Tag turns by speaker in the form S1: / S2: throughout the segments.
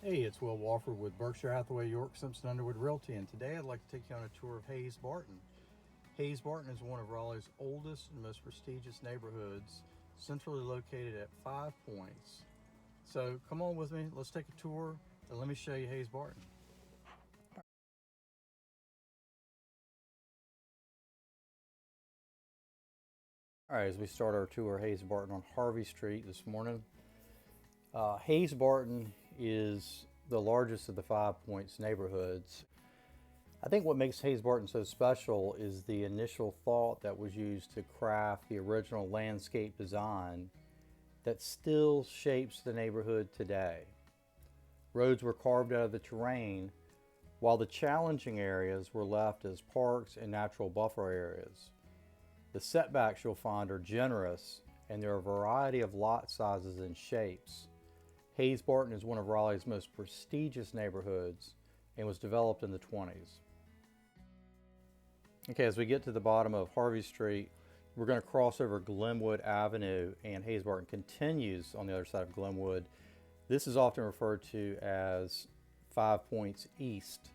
S1: Hey, it's Will Wofford with Berkshire, Hathaway, York, Simpson, Underwood Realty, and today I'd like to take you on a tour of Hayes Barton. Hayes Barton is one of Raleigh's oldest and most prestigious neighborhoods, centrally located at 5 Points. So come on with me, let's take a tour, and let me show you Hayes Barton. All right, as we start our tour of Hayes Barton on Harvey Street this morning, Hayes Barton is the largest of the 5 Points neighborhoods. I think what makes Hayes Barton so special is the initial thought that was used to craft the original landscape design that still shapes the neighborhood today. Roads were carved out of the terrain, while the challenging areas were left as parks and natural buffer areas. The setbacks you'll find are generous, and there are a variety of lot sizes and shapes. Hayes Barton is one of Raleigh's most prestigious neighborhoods and was developed in the 20s. Okay, as we get to the bottom of Harvey Street, we're going to cross over Glenwood Avenue, and Hayes Barton continues on the other side of Glenwood. This is often referred to as 5 Points East.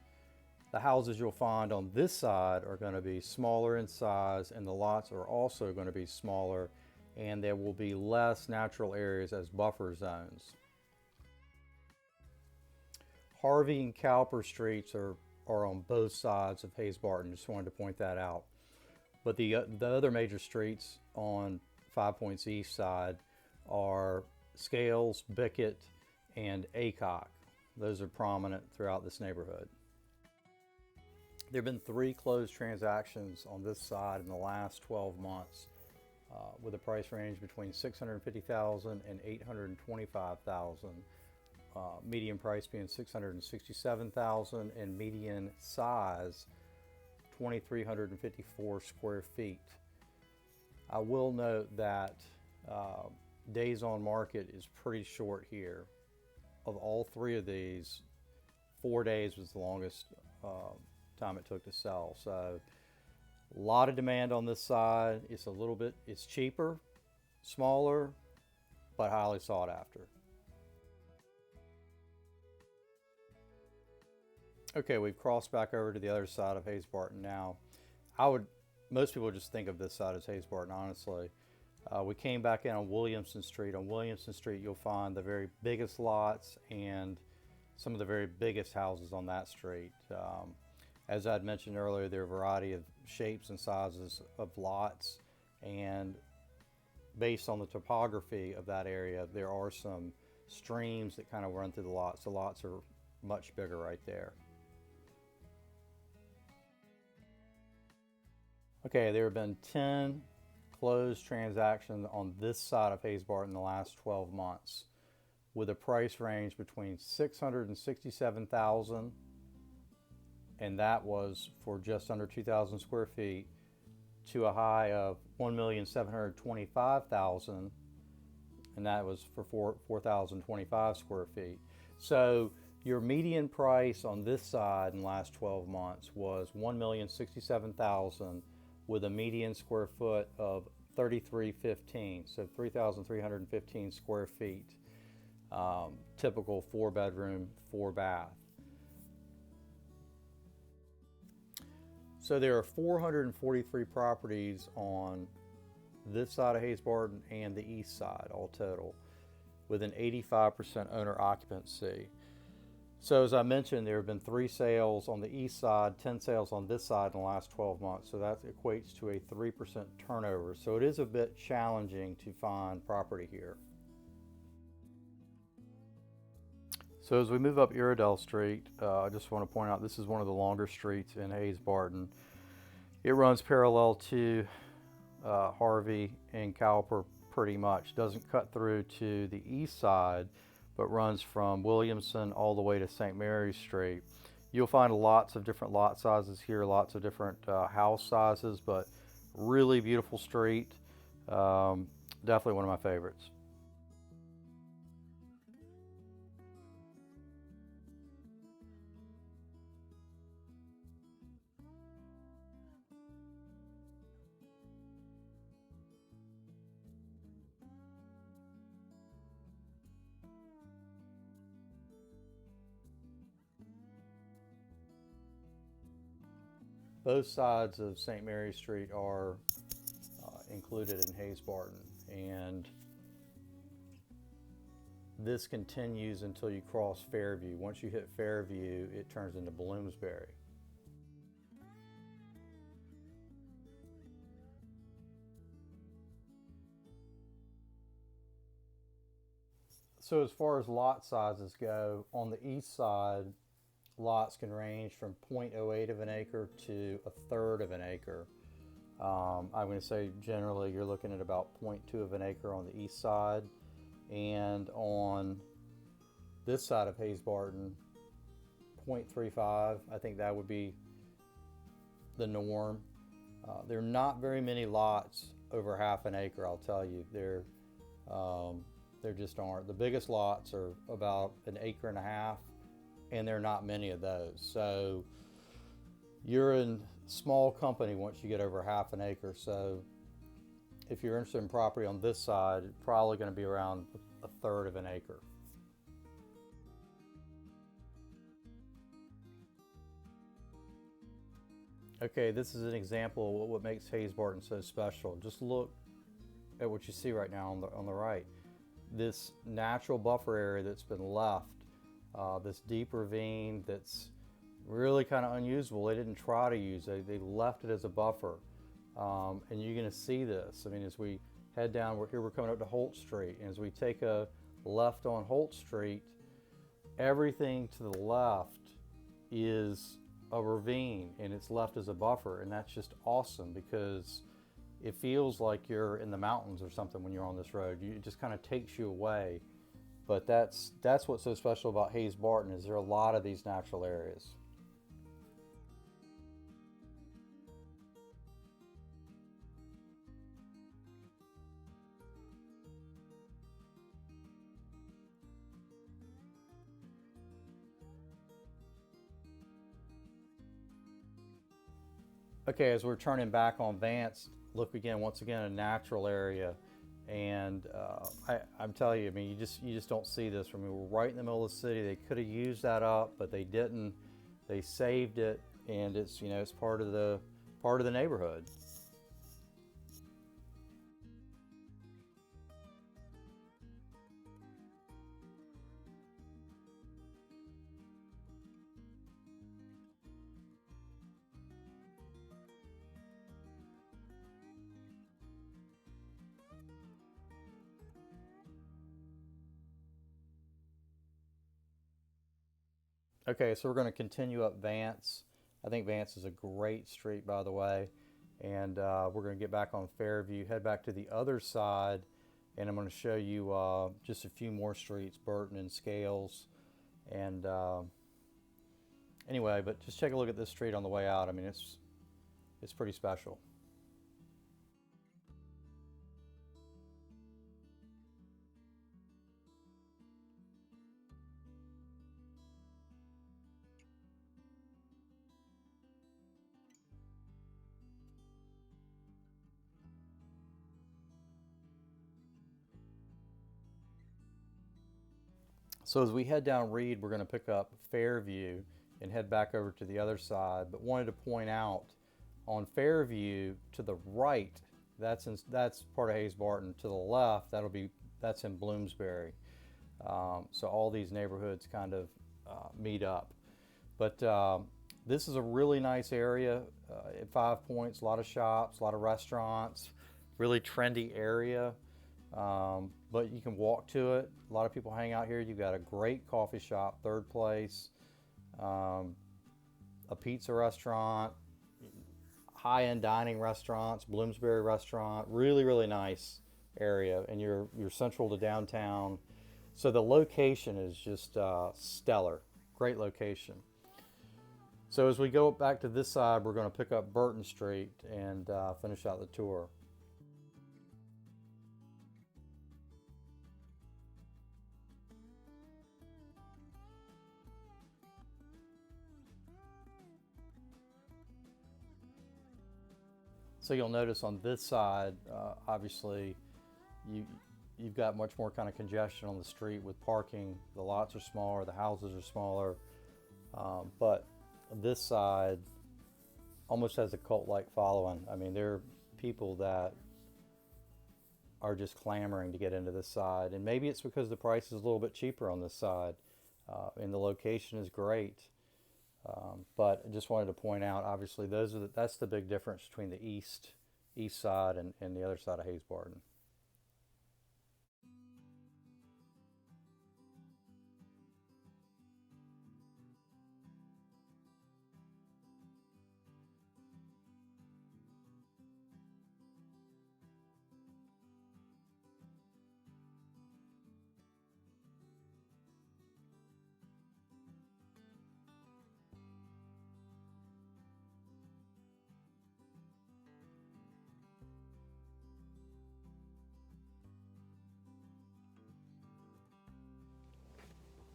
S1: The houses you'll find on this side are going to be smaller in size, and the lots are also going to be smaller, and there will be less natural areas as buffer zones. Harvey and Cowper streets are on both sides of Hayes Barton. Just wanted to point that out. But the other major streets on 5 Points East side are Scales, Bickett, and Aycock. Those are prominent throughout this neighborhood. There have been 3 closed transactions on this side in the last 12 months, with a price range between $650,000 and $825,000. Median price being $667,000 and median size 2,354 square feet. I will note that days on market is pretty short here. Of all 3 of these, 4 days was the longest time it took to sell. So a lot of demand on this side. It's cheaper, smaller, but highly sought after. Okay, we've crossed back over to the other side of Hayes Barton now. Most people just think of this side as Hayes Barton, honestly. We came back in on Williamson Street. On Williamson Street, you'll find the very biggest lots and some of the very biggest houses on that street. As I'd mentioned earlier, there are a variety of shapes and sizes of lots, and based on the topography of that area, there are some streams that kind of run through the lots. The lots are much bigger right there. Okay, there have been 10 closed transactions on this side of Hayes Barton in the last 12 months, with a price range between $667,000, and that was for just under 2,000 square feet, to a high of $1,725,000, and that was for 4,025 square feet. So your median price on this side in the last 12 months was $1,067,000, with a median square foot of 3,315, so 3,315 square feet. Typical 4-bedroom, 4-bath. So there are 443 properties on this side of Hayes Barton and the east side, all total, with an 85% owner occupancy. So as I mentioned, there have been 3 sales on the east side, 10 sales on this side in the last 12 months. So that equates to a 3% turnover. So it is a bit challenging to find property here. So as we move up Irredell Street, I just want to point out this is one of the longer streets in Hayes Barton. It runs parallel to Harvey and Cowper pretty much. Doesn't cut through to the east side, but runs from Williamson all the way to St. Mary's Street. You'll find lots of different lot sizes here, lots of different house sizes, but really beautiful street. Definitely one of my favorites. Both sides of St. Mary Street are included in Hayes Barton, and this continues until you cross Fairview. Once you hit Fairview, it turns into Bloomsbury. So as far as lot sizes go, on the east side, lots can range from 0.08 of an acre to a third of an acre. I'm going to say generally you're looking at about 0.2 of an acre on the east side, and on this side of Hayes Barton, 0.35. I think that would be the norm. There are not very many lots over half an acre, I'll tell you. There just aren't. The biggest lots are about an acre and a half, and there are not many of those. So you're in small company once you get over half an acre. So if you're interested in property on this side, it's probably going to be around a third of an acre. Okay, this is an example of what makes Hayes Barton so special. Just look at what you see right now on the right. This natural buffer area that's been left, this deep ravine that's really kind of unusable. They didn't try to use it. They left it as a buffer. And you're going to see this. I mean, as we head down, we're coming up to Holt Street. And as we take a left on Holt Street, everything to the left is a ravine, and it's left as a buffer. And that's just awesome because it feels like you're in the mountains or something when you're on this road. It just kind of takes you away. But that's what's so special about Hayes Barton, is there are a lot of these natural areas. Okay, as we're turning back on Vance, look again, once again, a natural area. And I'm telling you, I mean, you just don't see this. I mean, we're right in the middle of the city. They could have used that up, but they didn't. They saved it, and it's, you know, it's part of the neighborhood. Okay, so we're going to continue up Vance. I think Vance is a great street, by the way. And we're going to get back on Fairview, head back to the other side, and I'm going to show you just a few more streets, Burton and Scales. And anyway, but just take a look at this street on the way out. I mean, it's pretty special. So as we head down Reed, we're going to pick up Fairview and head back over to the other side. But wanted to point out, on Fairview to the right, that's part of Hayes Barton. To the left, that's in Bloomsbury. So all these neighborhoods kind of meet up. But this is a really nice area at 5 Points. A lot of shops, a lot of restaurants, really trendy area. But you can walk to it. A lot of people hang out here. You've got a great coffee shop, Third Place, a pizza restaurant, high-end dining restaurants, Bloomsbury restaurant. Really, really nice area, and you're central to downtown. So the location is just stellar. Great location. So as we go back to this side, we're going to pick up Burton Street and finish out the tour. So you'll notice on this side, obviously, you've got much more kind of congestion on the street with parking. The lots are smaller, the houses are smaller, but this side, almost has a cult-like following. I mean, there are people that are just clamoring to get into this side, and maybe it's because the price is a little bit cheaper on this side, and the location is great. But I just wanted to point out, obviously, that's the big difference between the east side and the other side of Hayes Barton.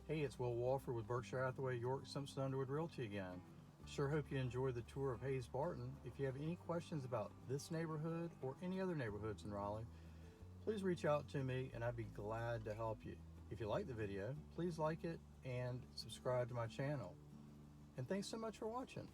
S1: Hey, it's Will Wofford with Berkshire Hathaway, York, Simpson Underwood Realty again. Sure hope you enjoyed the tour of Hayes Barton. If you have any questions about this neighborhood or any other neighborhoods in Raleigh, please reach out to me and I'd be glad to help you. If you like the video, please like it and subscribe to my channel. And thanks so much for watching.